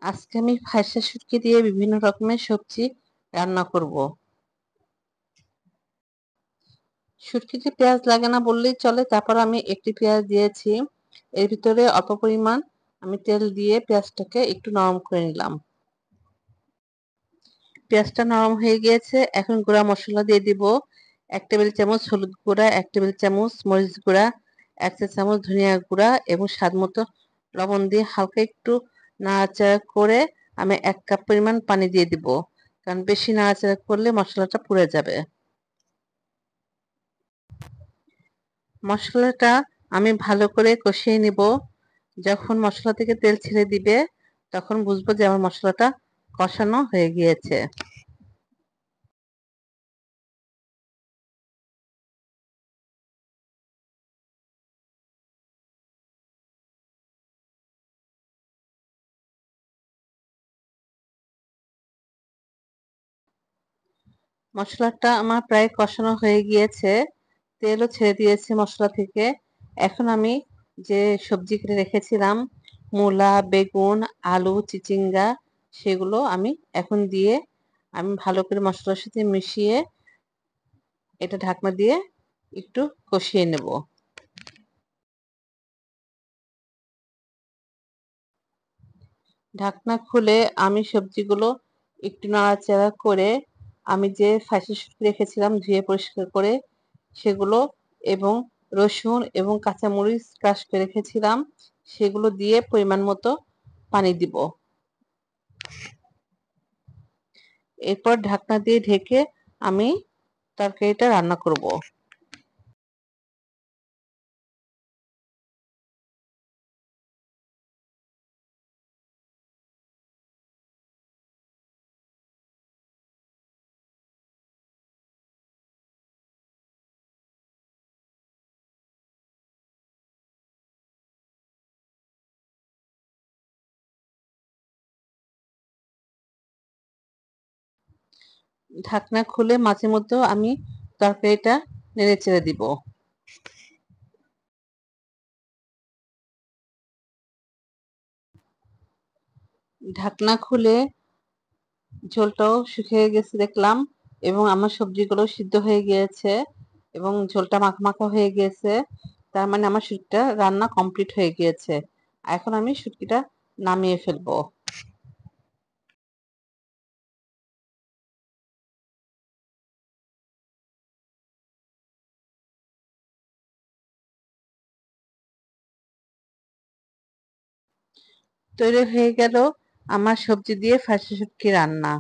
আজকে আমি ফাইসা শুটকি দিয়ে বিভিন্ন রকমের সবজি রান্না করব। শুটকিতে পেঁয়াজ লাগে না বললেই চলে। তারপর আমি একটি পেঁয়াজ দিয়েছি। এর ভিতরে অল্প পরিমাণ আমি তেল দিয়ে পেঁয়াজটাকে একটু নরম করে নিলাম। পেঁয়াজটা নরম হয়ে গিয়েছে। এখন গুঁড়া মশলা দিয়ে দিব। 1 টেবিল চামচ হলুদ গুঁড়া, 1 টেবিল চামচ মরিচ গুঁড়া, 1 চা চামচ ধনিয়া গুঁড়া এবং স্বাদমতো লবণ দিয়ে হালকা একটু নাড়াচাড়া করে আমি 1 কাপ পরিমাণ পানি দিয়ে দিব। কারণ বেশি নাড়াচাড়া করলে মশলাটা পুড়ে যাবে। মশলাটা আমি ভালো করে কষিয়ে নিব। যখন মশলা থেকে তেল ছেড়ে দিবে তখন বুঝবো যে আমার মশলাটা কষানো হয়ে গিয়েছে। মশলাটা আমার প্রায় কষানো হয়ে গিয়েছে। তেলও ছেড়ে দিয়েছে মশলা থেকে। এখন আমি যে সবজি কেটে রেখেছিলাম মূলা, বেগুন, আলু, চিচিঙ্গা সেগুলো আমি এখন দিয়ে আমি ভালো করে মশলার সাথে মিশিয়ে এটা ঢাকনা দিয়ে একটু কষিয়ে নেব। ঢাকনা খুলে আমি সবজিগুলো একটু নাড়াচাড়া করে আমি যে ফাঁসি শুটকি রেখেছিলাম ধুয়ে পরিষ্কার করে সেগুলো এবং রসুন এবং কাঁচামরিচ ক্রাশ করে রেখেছিলাম সেগুলো দিয়ে পরিমাণ মতো পানি দিব। এরপর ঢাকনা দিয়ে ঢেকে আমি তরকারিটা রান্না করব। ঢাকনা খুলে মাঝে মধ্যেও আমি তরকারিটা নেড়েচেড়ে দিব। ঢাকনা খুলে ঝোলটাও শুকিয়ে গেছে দেখলাম এবং আমার সবজিগুলো সিদ্ধ হয়ে গিয়েছে এবং ঝোলটা মাখা মাখা হয়ে গিয়েছে। তার মানে আমার শুটকিটা রান্না কমপ্লিট হয়ে গিয়েছে। এখন আমি শুটকিটা নামিয়ে ফেলবো। তৈরি হয়ে গেল আমার সবজি দিয়ে ফাঁসি শুটকি রান্না।